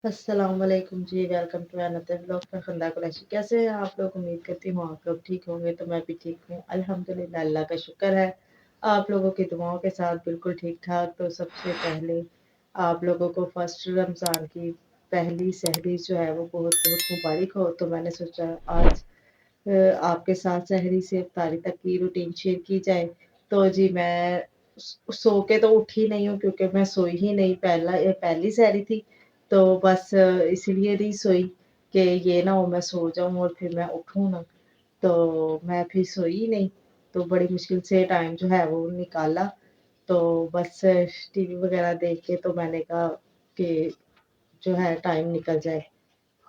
अस्सलाम वालेकुम जी, welcome to another vlog में खंदा कुरैशी। कैसे हैं आप लोग? उम्मीद करती हूँ आप लोग ठीक होंगे। तो मैं भी ठीक हूँ अल्हम्दुलिल्लाह, अल्लाह का शुक्र है। आप लोगों की दुआओं के साथ बिल्कुल ठीक ठाक। तो सबसे पहले आप लोगों को फर्स्ट रमज़ान की पहली सहरी जो है वो बहुत बहुत मुबारक हो। तो मैंने सोचा आज आपके साथ सहरी से इफ्तारी तक की रूटीन शेयर की जाए। तो जी मैं सो के तो उठी नहीं हूँ क्योंकि मैं सोई ही नहीं, पहली सहरी थी। तो बस इसलिए नहीं सोई कि ये ना हो मैं सो जाऊँ और फिर मैं उठूँ ना, तो मैं फिर सोई ही नहीं। तो बड़ी मुश्किल से टाइम जो है वो निकाला। तो बस टीवी वगैरह देख के तो मैंने कहा कि जो है टाइम निकल जाए।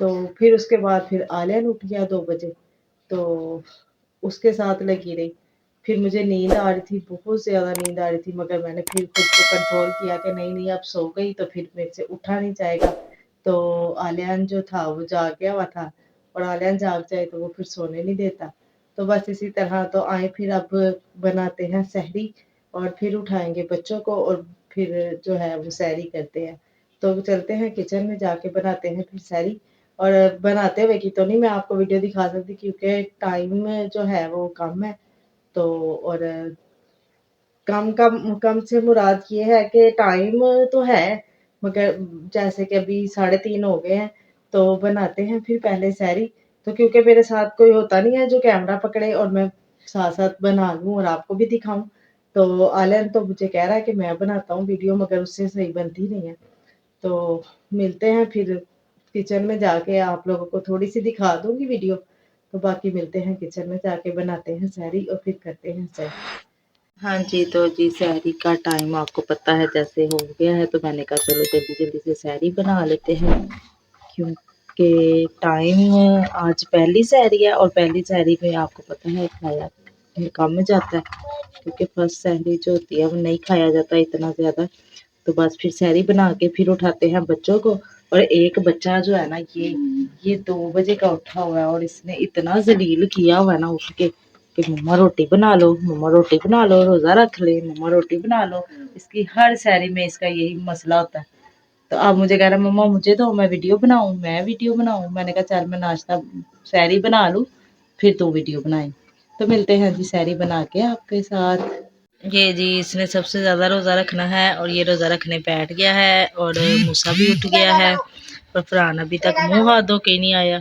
तो फिर उसके बाद फिर आलियान उठ गया 2 बजे, तो उसके साथ लगी रही। फिर मुझे नींद आ रही थी, बहुत ज़्यादा नींद आ रही थी, मगर मैंने फिर खुद को कंट्रोल किया कि नहीं अब सो गई तो फिर मेरे से उठा नहीं जाएगा। तो आलियान जो था वो जाग गया हुआ था, और आलियान जाग जाए तो वो फिर सोने नहीं देता। तो बस इसी तरह तो आए फिर अब बनाते हैं सहरी, और फिर उठाएँगे बच्चों को, और फिर जो है वो सहरी करते हैं। तो चलते हैं किचन में, जाके बनाते हैं फिर सहरी। और बनाते हुए की तो नहीं मैं आपको वीडियो दिखा सकती क्योंकि टाइम जो है वो कम है। तो और कम से मुराद ये है कि टाइम तो है, मगर जैसे कि अभी 3:30 हो गए हैं, तो बनाते हैं फिर पहले सहरी। तो क्योंकि मेरे साथ कोई होता नहीं है जो कैमरा पकड़े और मैं साथ-साथ बना लूँ और आपको भी दिखाऊँ। तो आलियान तो मुझे कह रहा है कि मैं बनाता हूँ वीडियो, मगर उससे सही बनती नहीं है। तो मिलते हैं फिर किचन में जाके, आप लोगों को थोड़ी-सी दिखा दूँगी वीडियो। तो बाकी मिलते हैं किचन में जाके, बनाते हैं सहरी और फिर करते हैं सहरी। हाँ जी, तो जी सहरी का टाइम आपको पता है जैसे हो गया है, तो मैंने कहा चलो जल्दी-जल्दी से सहरी बना लेते हैं। क्योंकि टाइम आज पहली सहरी है, और पहली सहरी में आपको पता है खाया कम जाता है, क्योंकि फर्स्ट सहरी जो होती है वो नहीं खाया जाता इतना ज़्यादा। तो बस फिर सहरी बना के फिर उठाते हैं बच्चों को। और एक बच्चा जो है ना, ये 2 बजे का उठा हुआ है, और इसने इतना ज़लील किया हुआ है ना उठ के कि मम्मा रोटी बना लो, मम्मा रोटी बना लो, रोज़ा रख ले, मम्मा रोटी बना लो। इसकी हर सहरी में इसका यही मसला होता है। तो अब मुझे कह रहा है मम्मा मुझे दो, मैं वीडियो बनाऊँ, मैं वीडियो बनाऊँ। मैंने कहा चल मैं नाश्ता सहरी बना लूँ, फिर तू वीडियो बनाई। तो मिलते हैं जी सहरी बना के आपके साथ। ये जी इसने सबसे ज़्यादा रोज़ा रखना है, और ये रोज़ा रखने बैठ गया है, और मूसा भी उठ गया है, और फरहान अभी तक मुँह हाथ धो के नहीं आया।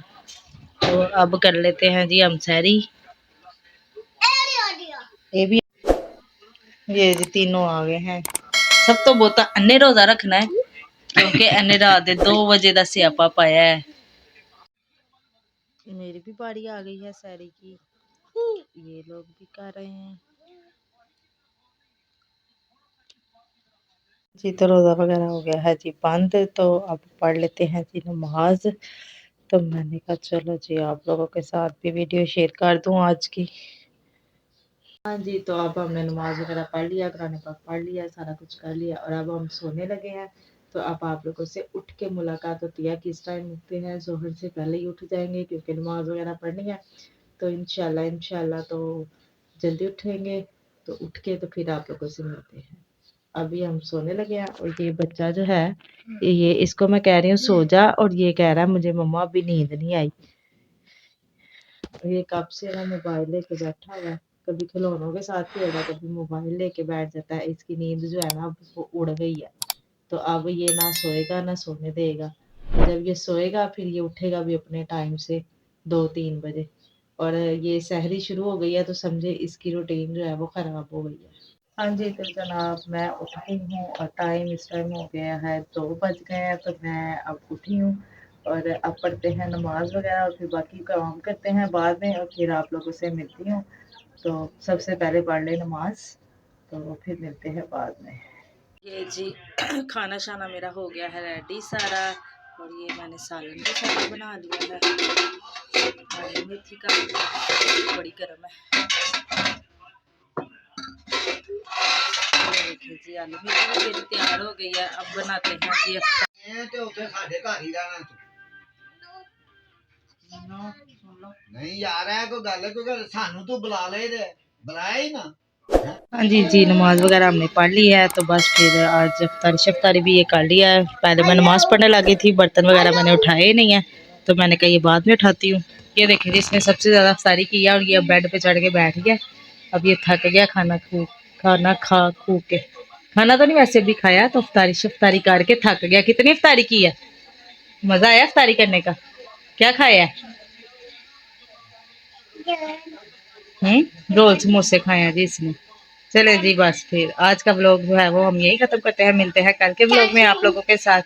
तो अब कर लेते हैं जी हम सहरी। ये भी ये जी तीनों आ गए हैं। सब तो बहुत अन्ने रोज़ा रखना है, क्योंकि अन्ने रात दे 2 बजे का स्यापा पाया है। मेरी भी बारी आ गई है सहरी की, ये लोग भी कर रहे हैं जी। तो रोज़ा वगैरह हो गया है जी बंद, तो अब पढ़ लेते हैं जी नमाज। तो मैंने कहा चलो जी आप लोगों के साथ भी वीडियो शेयर कर दूं आज की। हाँ जी, तो अब हमने नमाज वगैरह पढ़ लिया, कुरान पाक पढ़ लिया, सारा कुछ कर लिया, और अब हम सोने लगे हैं। तो अब आप लोगों से उठ के मुलाकात होती है, किस टाइम उठते हैं। ज़ोहर से पहले ही उठ जाएंगे क्योंकि नमाज वगैरह पढ़नी है। तो इंशाल्लाह तो जल्दी उठेंगे। तो उठ के तो फिर आप लोगों से मिलते हैं। अभी हम सोने लगे हैं, और ये बच्चा जो है, ये इसको मैं कह रही हूँ सो जा, और ये कह रहा है मुझे मम्मा अभी नींद नहीं आई। ये कब से ना मोबाइल लेके बैठा हुआ है, कभी खिलौनों के साथ खेलता है, कभी मोबाइल लेके बैठ जाता है। इसकी नींद जो है ना अब वो उड़ गई है। तो अब ये ना सोएगा ना सोने देगा। जब ये सोएगा फिर ये उठेगा भी अपने टाइम से 2-3 बजे। और ये सहरी शुरू हो गई है, तो समझे इसकी रूटीन जो है वो खराब हो गई है। हाँ जी, तो जनाब मैं उठी हूँ, और टाइम इस टाइम हो गया है 2 बज गए हैं। तो मैं अब उठी हूँ, और अब पढ़ते हैं नमाज वगैरह, और फिर बाकी काम करते हैं बाद में, और फिर आप लोगों से मिलती हूँ। तो सबसे पहले पढ़ लें नमाज, तो फिर मिलते हैं बाद में। ये जी खाना शाना मेरा हो गया है रेडी सारा, और ये मैंने सालन भी सारा बना लिया है। हरी मेथी का बड़ी गर्म है। देखिए जी आलू मेथी भी मेरी तैयार हो गई है। अब बनाते हैं जी नहीं यार है कोई गल सानू तू बुला ले बुलाया ही ना। हाँ जी जी, नमाज वगैरह हमने पढ़ ली है, तो बस फिर आज अफ्तारी शफ्तारी भी ये कर लिया है। पहले मैं नमाज पढ़ने लगी थी, बर्तन वगैरह मैंने उठाए ही नहीं है, तो मैंने कहा ये बाद में उठाती हूँ। ये देखिए जिसने सबसे ज़्यादा अफ्तारी किया और ये बेड पे चढ़ के बैठ गया। अब ये थक गया खाना खा खू के। खाना तो नहीं वैसे भी खाया, तो अफ्तारी शफ्तारी करके थक गया। कितनी अफ्तारी की है? मज़ा आया अफ्तारी करने का? क्या खाया है? रोल समोसे खाए हैं जी इसने। चले जी, बस फिर आज का व्लॉग जो है वो हम यही खत्म करते हैं। मिलते हैं कल के व्लॉग में आप लोगों के साथ।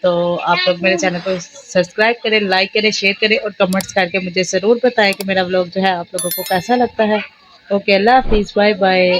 तो आप लोग मेरे चैनल को सब्सक्राइब करें, लाइक करें, शेयर करें और कमेंट्स करके मुझे ज़रूर बताएं कि मेरा व्लॉग जो है आप लोगों को कैसा लगता है। ओके, अल्लाह हाफिज़, बाय बाय।